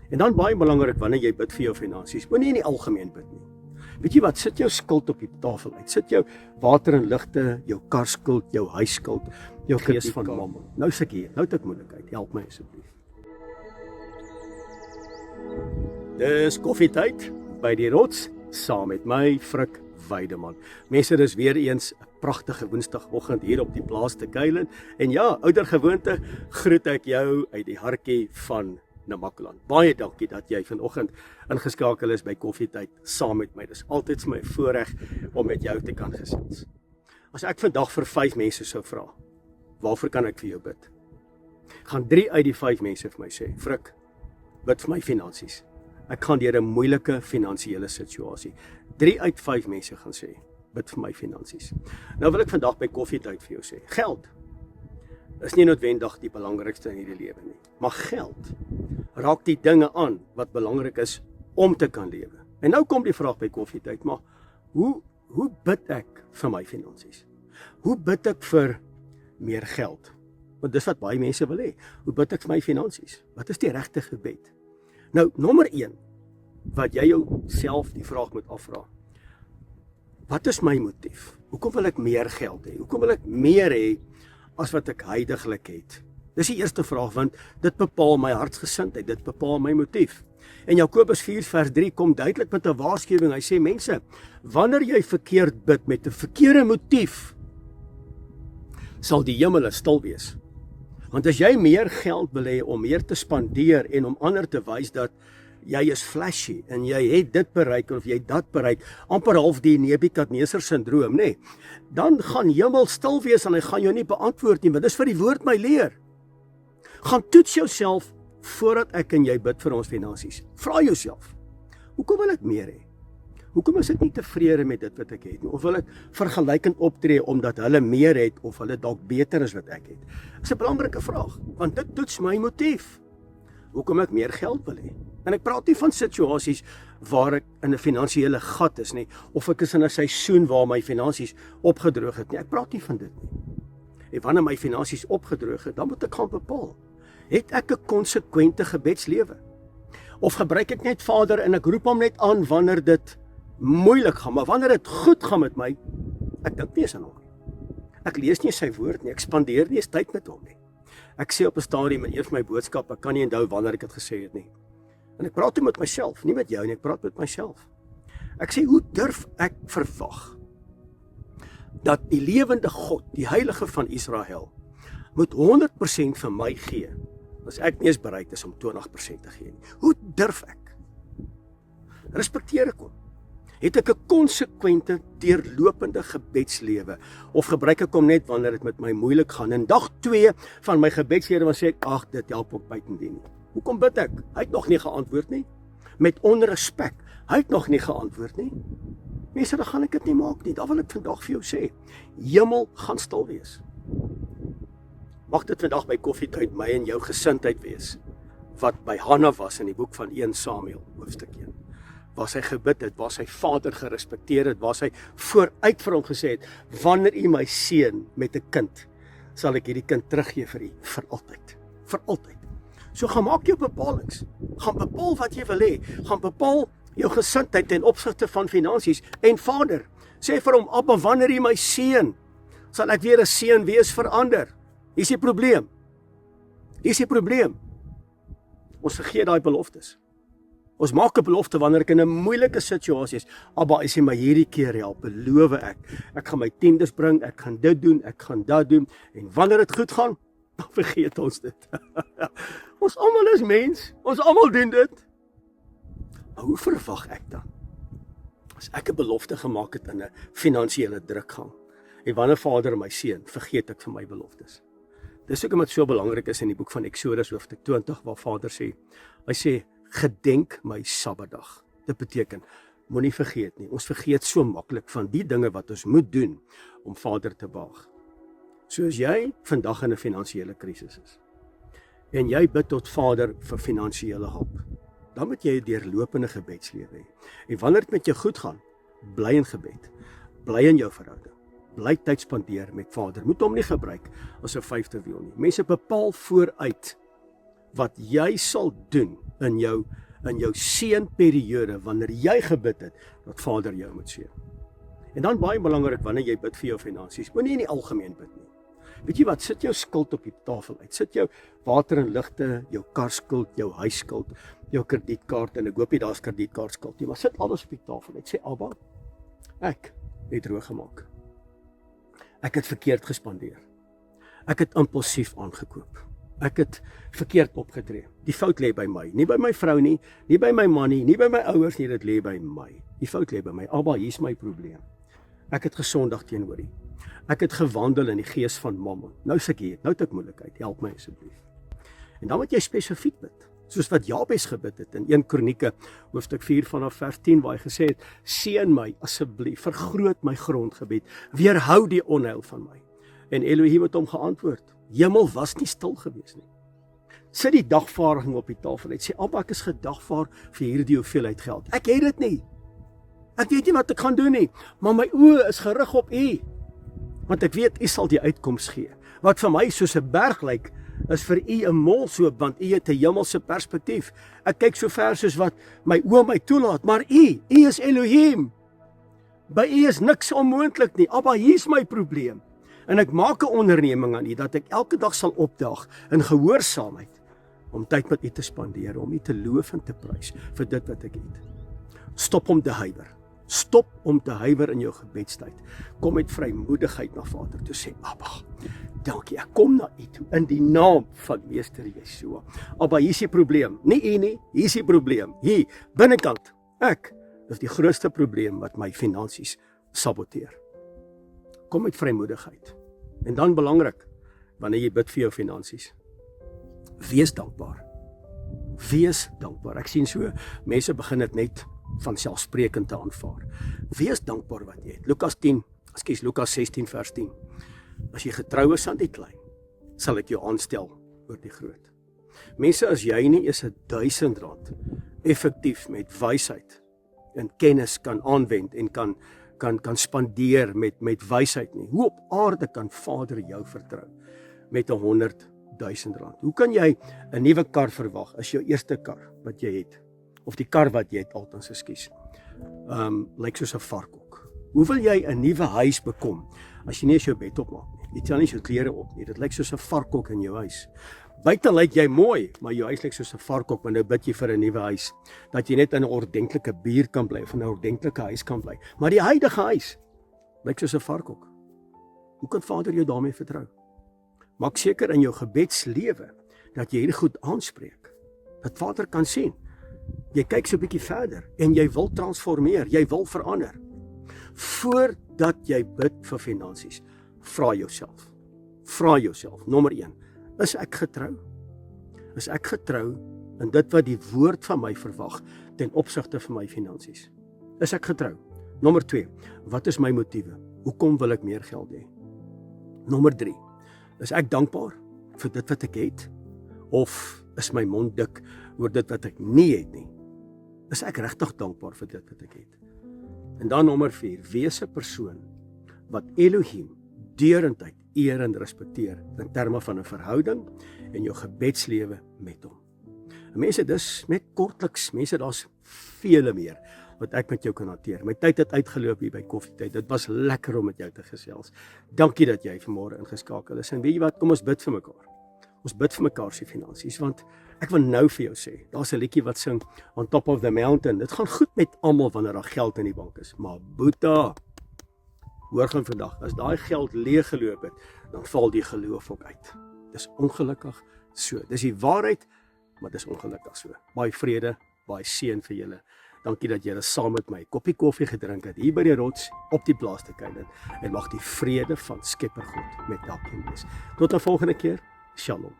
En dan baie belangrik wanneer jy bid vir jou finansies, moenie in die algemeen bid nie. Weet jy wat, sit jou skuld op die tafel uit, sit jou water en ligte, jou karskuld, jou huisskuld, jou gees van mammon. Nou sit ek hier, nou het ek moeilikheid, help my asseblief. Dis koffietyd by die rots, saam met my Frik Weideman. Mense, dis weer eens 'n pragtige woensdagoggend hier op die plaas te Kuilen. En ja, ouer gewoonte groet ek jou uit die hartjie van Namakwaland. Baie dankie dat jy vanoggend ingeskakel is by koffietyd saam met my. Dis altyd my voorreg om met jou te kan gesels. As ek vandag vir 5 mense sou vra, waarvoor kan ek vir jou bid? Gaan 3 uit die 5 mense vir my sê, Frik, bid vir my finansies. Ek gaan deur 'n moeilike finansiële situasie. 3 uit 5 mense gaan sê, bid vir my finansies. Nou wil ek vandag by koffietyd vir jou sê, geld is nie noodwendig die belangrikste in hierdie lewe nie. Maar geld raak die dinge aan wat belangrik is om te kan lewe. En nou kom die vraag by koffietyd, maar hoe bid ek vir my finansies? Hoe bid ek vir meer geld? Want dis wat baie mense wil hê. Hoe bid ek vir my finansies? Wat is die regte gebed? Nou, nommer 1, wat jy jouself die vraag moet afvra. Wat is my motief? Hoekom wil ek meer geld hê? Hoekom wil ek meer hê as wat ek huidiglik het? Dis die eerste vraag, want dit bepaal my hartsgesindheid, dit bepaal my motief. En Jakobus 4 vers 3 kom duidelik met 'n waarskuwing. Hy sê, mense, wanneer jy verkeerd bid met 'n verkeerde motief, sal die hemele stil wees. Want as jy meer geld wil hê om meer te spandeer en om ander te wys dat jy is flashy en jy het dit bereik of jy dat bereik, amper half die Nebukadneser syndroom, nê? Dan gaan hemel stil wees en hy gaan jou nie beantwoord nie, want dis vir die woord my leer. Gaan toets jouself voordat ek en jy bid vir ons finansies. Vra jouself, hoekom wil ek meer hê? Hoekom is ek nie tevrede met dit wat ek het nie? Of wil ek vergelykend optree omdat hulle meer het of hulle dalk beter is wat ek het? Dis 'n belangrike vraag, want dit toets my motief. Hoekom ek meer geld wil hê? En ek praat nie van situasies waar ek in 'n finansiële gat is nie, of ek is in 'n seisoen waar my finansies opgedroog het nie. Ek praat nie van dit nie. En wanneer my finansies opgedroog het, dan moet ek gaan bepaal. Het ek 'n konsekwente gebedslewe? Of gebruik ek net Vader en ek roep hom net aan wanneer dit moeilik gaan, maar wanneer dit goed gaan met my, ek dink nie eens aan hom nie. Ek lees nie sy woord nie, ek spandeer nie eens tyd met hom nie. Ek sê op 'n stadium in een van my boodskappe, ek kan nie onthou wanneer ek dit gesê het nie. En ek praat met myself, nie met jou nie, ek praat met myself. Ek sê, hoe durf ek verwag dat die lewende God, die heilige van Israel, moet 100% vir my gee, as ek nie eens bereid is om 20% te gee nie? Hoe durf ek? Respekteer ek hom? Het ek 'n konsekwente, deurlopende gebedslewe, of gebruik ek hom net wanneer dit met my moeilik gaan? En dag 2 van my gebedslewe dan sê ek, ag, dit help ook buitendien nie. Hoekom bid ek? Hy het nog nie geantwoord nie. Met onrespek, hy het nog nie geantwoord nie. Mense, dan gaan ek dit nie maak nie. Daar wil ek vandag vir jou sê, hemel gaan stil wees. Mag dit vandag by koffietyd my en jou gesindheid wees, wat by Hanna was in die boek van 1 Samuel, hoofstuk 1. Waar sy gebid het, waar sy vader gerespekteer het, waar sy vooruit vir hom gesê het, wanneer u my seën met 'n kind, sal ek hierdie kind teruggee vir u, vir altyd. Vir altyd. So gaan maak jou bepalings. Gaan bepaal wat jy wil hê. Gaan bepaal jou gesindheid ten opsigte van finansies. En Vader, sê vir hom, Abba, wanneer u my seën, sal ek weer 'n seën wees vir ander. Hier is die probleem. Hier is die probleem. Ons vergeet daai beloftes. Ons maak 'n belofte wanneer ek in 'n moeilike situasie is. Abba, as jy my hierdie keer help, beloof ek gaan my tiendes bring, ek gaan dit doen, ek gaan dat doen, en wanneer dit goed gaan, dan vergeet ons dit. Ons almal is mens, ons almal doen dit. Maar hoe verwag ek dan? As ek 'n belofte gemaak het in 'n finansiële drukgang, en wanneer Vader my seën, vergeet ek vir my beloftes. Dis hoekom dit so belangrik is in die boek van Eksodus hoofstuk 20, waar Vader sê, hy sê, gedenk my Sabbatdag. Dit beteken, moenie vergeet nie. Ons vergeet so maklik van die dinge wat ons moet doen om Vader te behaag. Soos jy vandag in 'n finansiële krisis is, en jy bid tot Vader vir finansiële hulp, dan moet jy 'n deurlopende gebedslewe hê. En wanneer dit met jou goed gaan, bly in gebed, bly in jou verhouding, bly tyd spandeer met Vader. Moet hom nie gebruik as 'n vyfde wiel nie. Mense, bepaal vooruit wat jy sal doen in jou seënperiode wanneer jy gebid het dat Vader jou moet seën. En dan baie belangrik wanneer jy bid vir jou finansies, moenie in die algemeen bid nie. Weet jy wat, sit jou skuld op die tafel uit. Sit jou water en ligte, jou karskuld, jou huisskuld, jou kredietkaart, en ek hoop nie daar's kredietkaartskuld nie, maar sit alles op die tafel uit. Sê Abba, ek het droog gemaak. Ek het verkeerd gespandeer. Ek het impulsief aangekoop. Ek het verkeerd opgetree. Die fout lê by my, nie by my vrou nie, nie by my man nie by my ouers nie, dit lê by my. Die fout lê by my. Abba, hier's my probleem. Ek het gesondig teenoor U. Ek het gewandel in die gees van Mammon. Nou is ek hier, nou het ek moeilikheid. Help my asseblief. En dan moet jy spesifiek bid, soos wat Jabes gebid het in 1 Kronieke hoofstuk 4 vanaf vers 10 waar hy gesê het: seën my asseblief, vergroot my grondgebied, weerhou die onheil van my. En Elohim het hom geantwoord. Hemel was nie stil gewees nie. Sit die dagvaarding op die tafel uit. Sê Abba, ek is gedagvaar vir hierdie hoeveelheid geld. Ek het dit nie. Ek weet nie wat ek gaan doen nie, maar my oë is gerig op U. Want ek weet U sal die uitkoms gee. Wat vir my soos 'n berg lyk, is vir U 'n molshoop, want U het 'n hemelse perspektief. Ek kyk so ver soos wat my oë my toelaat, maar U is Elohim. By U is niks onmoontlik nie. Abba, hier's my probleem. En ek maak 'n onderneming aan U dat ek elke dag sal opdaag in gehoorsaamheid om tyd met U te spandeer, om U te loof en te prys vir dit wat ek het. Stop om te huiwer. Stop om te huiwer in jou gebedstyd. Kom met vrymoedigheid na Vader toe, sê Abba, dankie, ek kom na U toe in die naam van Meester Yeshua. Abba, hier is die probleem. Nie U nie, hier is die probleem. Hier, binnekant. Ek is die grootste probleem wat my finansies saboteer. Kom met vrymoedigheid. En dan belangrik, wanneer jy bid vir jou finansies, wees dankbaar. Wees dankbaar. Ek sien so, mense begin dit net van selfsprekend te aanvaar. Wees dankbaar wat jy het. Lukas 16 vers 10. As jy getrou is aan die klein, sal ek jou aanstel oor die groot. Mense, as jy nie eens R1000 effektief met wysheid en kennis kan aanwend en kan spandeer met wysheid nie, hoe op aarde kan Vader jou vertrou met R100,000? Hoe kan jy 'n nuwe kar verwag as jou eerste kar wat jy het, of die kar wat jy het altens ekskuus, lyk soos 'n varkhok? Hoe wil jy 'n nuwe huis bekom as jy nie eens jou bed opmaak nie? Jy tel nie jou klere op nie. Dit lyk soos 'n varkhok in jou huis. Buite lyk jy mooi, maar jou huis lyk soos 'n varkhok, want nou bid jy vir 'n nuwe huis, dat jy net in 'n ordentlike buurt kan bly, of in 'n ordentlike huis kan bly. Maar die huidige huis lyk soos 'n varkhok. Hoe kan Vader jou daarmee vertrou? Maak seker in jou gebedslewe dat jy hierdie goed aanspreek, dat Vader kan sien. Jy kyk so 'n bietjie verder en jy wil transformeer, jy wil verander. Voordat jy bid vir finansies, vra jouself, nommer 1, is ek getrou? Is ek getrou in dit wat die woord van my verwag ten opsigte van my finansies? Is ek getrou? Nommer 2, wat is my motiewe? Hoekom wil ek meer geld hê? Nommer 3, is ek dankbaar vir dit wat ek het? Of is my mond dik oor dit wat ek nie het nie? Is ek regtig dankbaar vir dit wat ek het? En dan nommer 4, wees 'n persoon wat Elohim deurentyd eer en respekteer in terme van 'n verhouding en jou gebedslewe met hom. En mense, dis met kortliks, mense, daar's vele meer wat ek met jou kan hanteer. My tyd het uitgeloop hier by koffietyd. Dit was lekker om met jou te gesels. Dankie dat jy vanmôre ingeskakel is. En weet jy wat, kom ons bid vir mekaar. Ons bid vir mekaar se finansies, want ek wil nou vir jou sê, daar's 'n liedjie wat sing On Top of the Mountain. Dit gaan goed met almal wanneer daar geld in die bank is, maar Boeta, hoor gaan vandag, as daai geld leeggeloop het, dan val die geloof ook uit. Dis ongelukkig so. Dis die waarheid, maar dis ongelukkig so. Baie vrede, baie seën vir julle. Dankie dat julle saam met my 'n koppie koffie gedrink het hier by die rots op die plaas te kuilen. En mag die vrede van Skepper God met elkeen wees. Tot 'n volgende keer. Shalom.